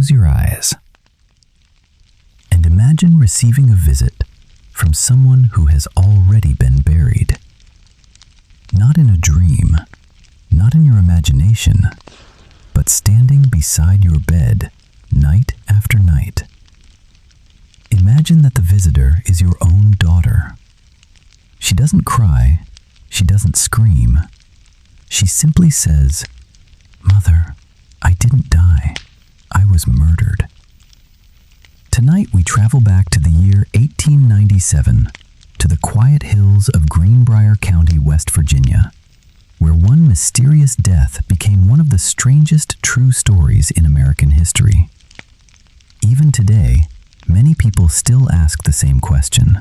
Close your eyes and imagine receiving a visit from someone who has already been buried. Not in a dream, not in your imagination, but standing beside your bed night after night. Imagine that the visitor is your own daughter. She doesn't cry, she doesn't scream. She simply says, "Mother, I didn't die. I was murdered." Tonight we travel back to the year 1897 to the quiet hills of Greenbrier County, West Virginia, where one mysterious death became one of the strangest true stories in American history. Even today, many people still ask the same question: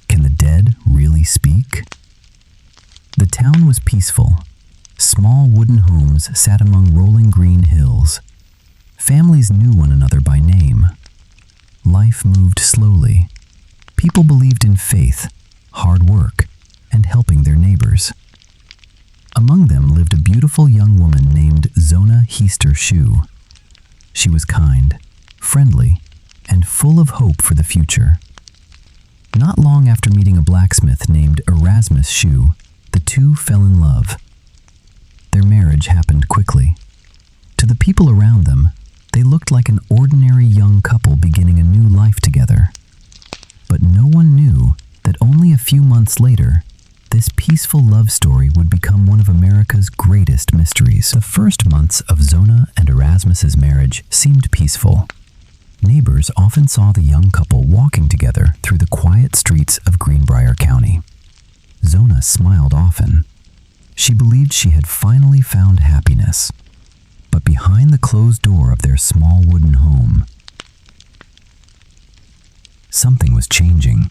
can the dead really speak? The town was peaceful. Small wooden homes sat among rolling green hills. Families knew one another by name. Life moved slowly. People believed in faith, hard work, and helping their neighbors. Among them lived a beautiful young woman named Zona Heister Shue. She was kind, friendly, and full of hope for the future. Not long after meeting a blacksmith named Erasmus Shue, the two fell in love. Their marriage happened quickly. To the people around them, they looked like an ordinary young couple beginning a new life together. But no one knew that only a few months later, this peaceful love story would become one of America's greatest mysteries. The first months of Zona and Erasmus's marriage seemed peaceful. Neighbors often saw the young couple walking together through the quiet streets of Greenbrier County. Zona smiled often. She believed she had finally found happiness. But behind the closed door of their small wooden home, something was changing.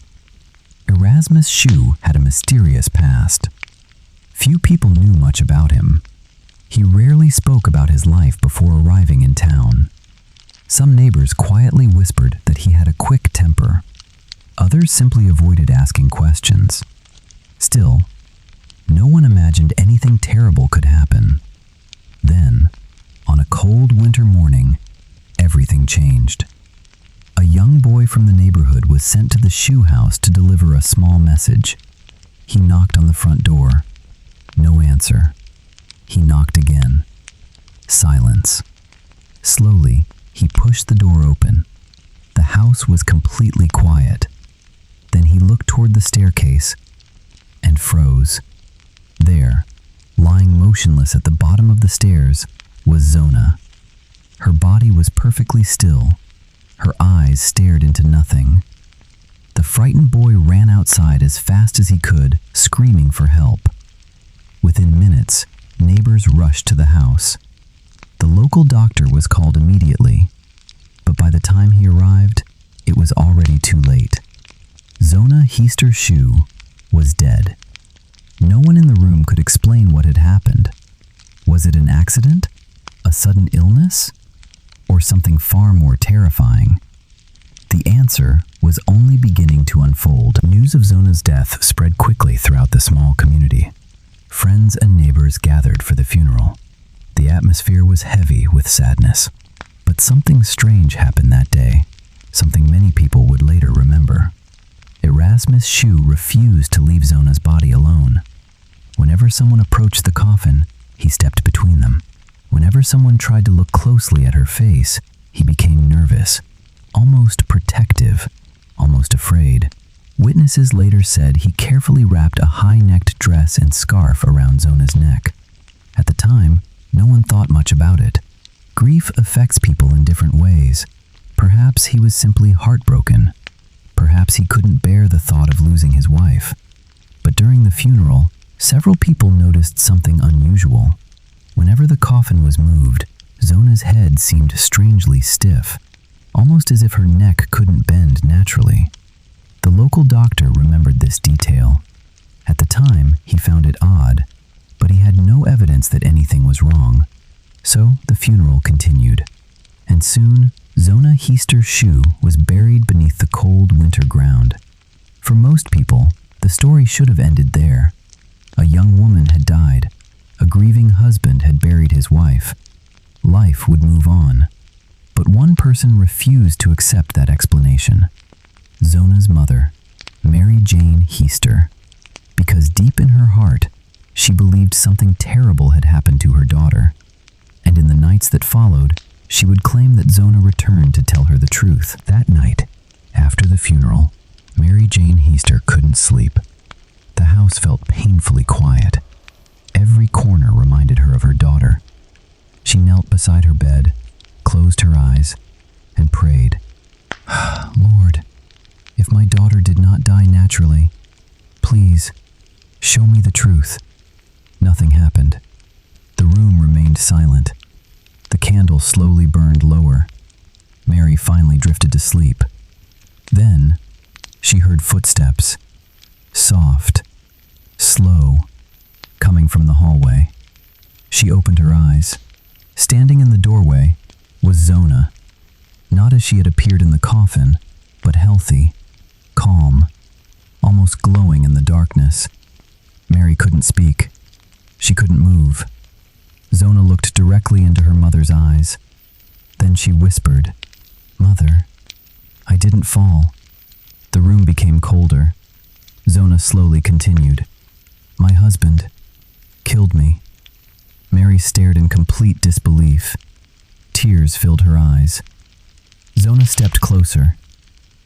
Erasmus Shue had a mysterious past. Few people knew much about him. He rarely spoke about his life before arriving in town. Some neighbors quietly whispered that he had a quick temper. Others simply avoided asking questions. Still, no one imagined anything terrible could happen. Then, on a cold winter morning, everything changed. A young boy from the neighborhood was sent to the Shue house to deliver a small message. He knocked on the front door. No answer. He knocked again. Silence. Slowly, he pushed the door open. The house was completely quiet. Then he looked toward the staircase and froze. There, lying motionless at the bottom of the stairs, was Zona. Her body was perfectly still. Her eyes stared into nothing. The frightened boy ran outside as fast as he could, screaming for help. Within minutes, neighbors rushed to the house. The local doctor was called immediately, but by the time he arrived, it was already too late. Zona Heister Shue was dead. No one in the room could explain what had happened. Was it an accident? A sudden illness? Or something far more terrifying? The answer was only beginning to unfold. News of Zona's death spread quickly throughout the small community. Friends and neighbors gathered for the funeral. The atmosphere was heavy with sadness. But something strange happened that day, something many people would later remember. Erasmus Shue refused to leave Zona's body alone. Whenever someone approached the coffin, he stepped between them. Whenever someone tried to look closely at her face, he became nervous, almost protective, almost afraid. Witnesses later said he carefully wrapped a high-necked dress and scarf around Zona's neck. At the time, no one thought much about it. Grief affects people in different ways. Perhaps he was simply heartbroken. Perhaps he couldn't bear the thought of losing his wife. But during the funeral, several people noticed something unusual. Whenever the coffin was moved, Zona's head seemed strangely stiff, almost as if her neck couldn't bend naturally. The local doctor remembered this detail. At the time, he found it odd, but he had no evidence that anything was wrong. So the funeral continued, and soon Zona Heister Shue was buried beneath the cold winter ground. For most people, the story should have ended there. A young woman had died. A grieving husband had buried his wife. Life would move on. But one person refused to accept that explanation. Zona's mother, Mary Jane Heaster, because deep in her heart, she believed something terrible had happened to her daughter. And in the nights that followed, she would claim that Zona returned to tell her the truth. That night, after the funeral, Mary Jane Heaster couldn't sleep. The house felt painfully quiet. Every corner reminded her of her daughter. She knelt beside her bed, closed her eyes, and prayed, "Lord, if my daughter did not die naturally, please, show me the truth." Nothing happened. The room remained silent. The candle slowly burned lower. Mary finally drifted to sleep. Then, she heard footsteps, soft, slow, coming from the hallway. She opened her eyes. Standing in the doorway was Zona, not as she had appeared in the coffin, but healthy, calm, almost glowing in the darkness. Mary couldn't speak. She couldn't move. Zona looked directly into her mother's eyes. Then she whispered, "Mother, I didn't fall." The room became colder. Zona slowly continued, "My husband killed me." Mary stared in complete disbelief. Tears filled her eyes. Zona stepped closer.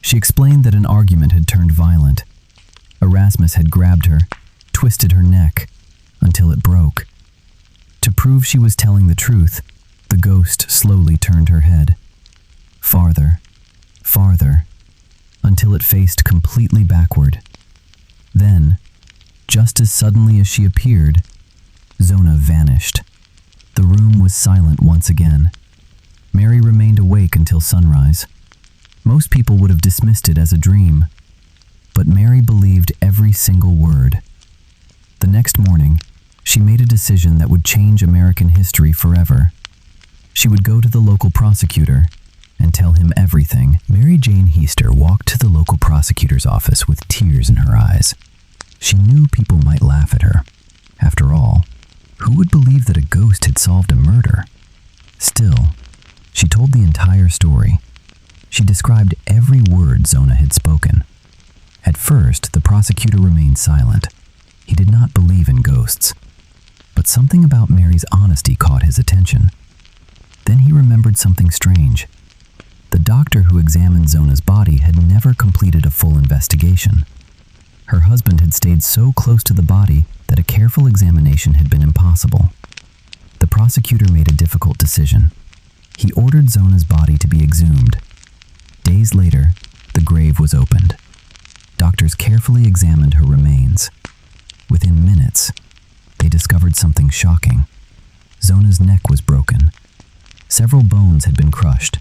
She explained that an argument had turned violent. Erasmus had grabbed her, twisted her neck, until it broke. To prove she was telling the truth, the ghost slowly turned her head. Farther, farther, until it faced completely backward. Then, just as suddenly as she appeared, Zona vanished. The room was silent once again. Mary remained awake until sunrise. Most people would have dismissed it as a dream, but Mary believed every single word. The next morning, she made a decision that would change American history forever. She would go to the local prosecutor and tell him everything. Mary Jane Heaster walked to the local prosecutor's office with tears in her eyes. She knew people might laugh at her. After all, who would believe that a ghost had solved a murder? Still, she told the entire story. She described every word Zona had spoken. At first, the prosecutor remained silent. He did not believe in ghosts. But something about Mary's honesty caught his attention. Then he remembered something strange. The doctor who examined Zona's body had never completed a full investigation. Her husband had stayed so close to the body that a careful examination had been impossible. The prosecutor made a difficult decision. He ordered Zona's body to be exhumed. Days later, the grave was opened. Doctors carefully examined her remains. Within minutes, they discovered something shocking. Zona's neck was broken. Several bones had been crushed.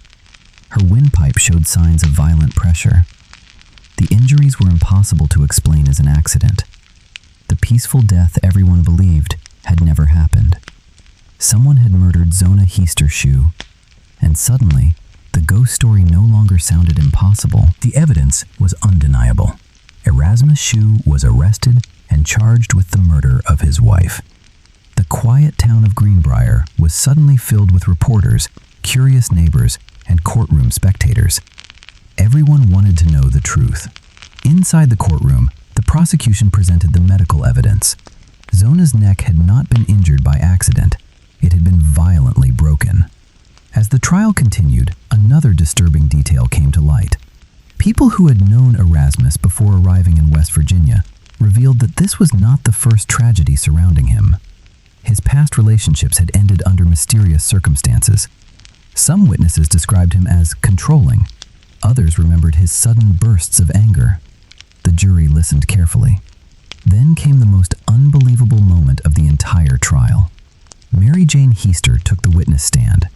Her windpipe showed signs of violent pressure. The injuries were impossible to explain as an accident. The peaceful death everyone believed had never happened. Someone had murdered Zona Heaster Shue, and suddenly, the ghost story no longer sounded impossible. The evidence was undeniable. Erasmus Shue was arrested and charged with the murder of his wife. The quiet town of Greenbrier was suddenly filled with reporters, curious neighbors, and courtroom spectators. Everyone wanted to know the truth. Inside the courtroom, the prosecution presented the medical evidence. Zona's neck had not been injured by accident. It had been violently broken. As the trial continued, another disturbing detail came to light. People who had known Erasmus before arriving in West Virginia revealed that this was not the first tragedy surrounding him. His past relationships had ended under mysterious circumstances. Some witnesses described him as controlling. Others remembered his sudden bursts of anger. The jury listened carefully. Then came the most unbelievable moment of the entire trial. Mary Jane Heaster took the witness stand.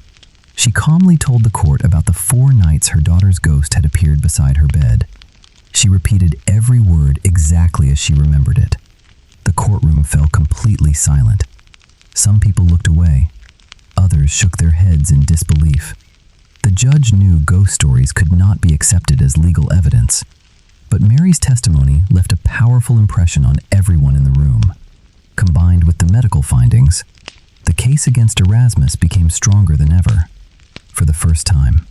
She calmly told the court about the 4 nights her daughter's ghost had appeared beside her bed. She repeated every word exactly as she remembered it. The courtroom fell completely silent. Some people looked away. Others shook their heads in disbelief. The judge knew ghost stories could not be accepted as legal evidence. But Mary's testimony left a powerful impression on everyone in the room. Combined with the medical findings, the case against Erasmus became stronger than ever. For the first time,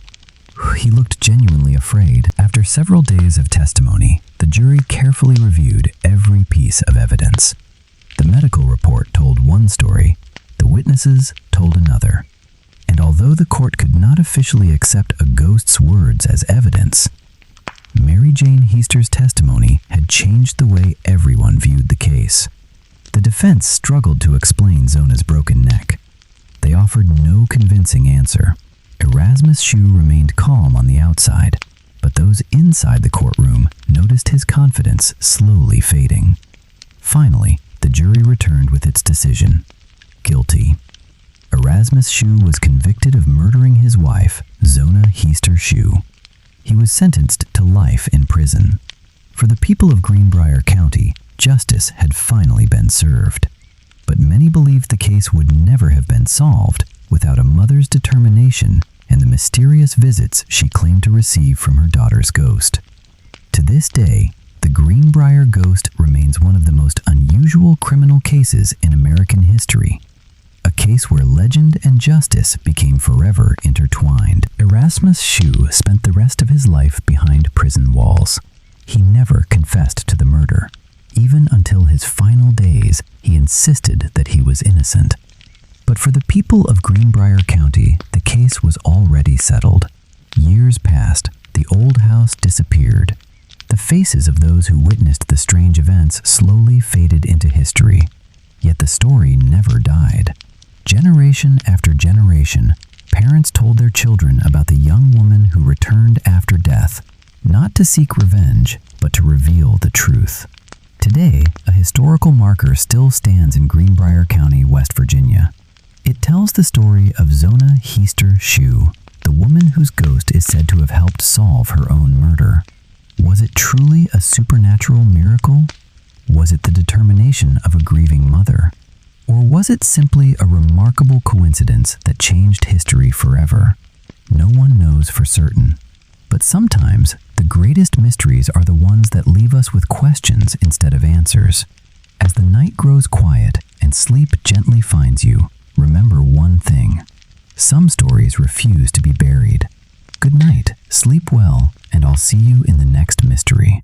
He looked genuinely afraid. After several days of testimony, the jury carefully reviewed every piece of evidence. The medical report told one story, the witnesses told another. And although the court could not officially accept a ghost's words as evidence, Mary Jane Heaster's testimony had changed the way everyone viewed the case. The defense struggled to explain Zona's broken neck. They offered no convincing answer. Erasmus Shue remained calm on the outside, but those inside the courtroom noticed his confidence slowly fading. Finally, the jury returned with its decision. Guilty. Erasmus Shue was convicted of murdering his wife, Zona Heaster Shue. He was sentenced to life in prison. For the people of Greenbrier County, justice had finally been served. But many believed the case would never have been solved without a mother's determination and the mysterious visits she claimed to receive from her daughter's ghost. To this day, the Greenbrier Ghost remains one of the most unusual criminal cases in American history. A case where legend and justice became forever intertwined. Erasmus Shue spent the rest of his life behind prison walls. He never confessed to the murder. Even until his final days, he insisted that he was innocent. But for the people of Greenbrier County, the case was already settled. Years passed, the old house disappeared. The faces of those who witnessed the strange events slowly faded into history. Yet the story never died. Generation after generation, parents told their children about the young woman who returned after death, not to seek revenge, but to reveal the truth. Today, a historical marker still stands in Greenbrier County, West Virginia. It tells the story of Zona Heaster Shue, the woman whose ghost is said to have helped solve her own murder. Was it truly a supernatural miracle? Was it the determination of a grieving mother? Or was it simply a remarkable coincidence that changed history forever? No one knows for certain. But sometimes, the greatest mysteries are the ones that leave us with questions instead of answers. As the night grows quiet and sleep gently finds you, remember one thing. Some stories refuse to be buried. Good night, sleep well, and I'll see you in the next mystery.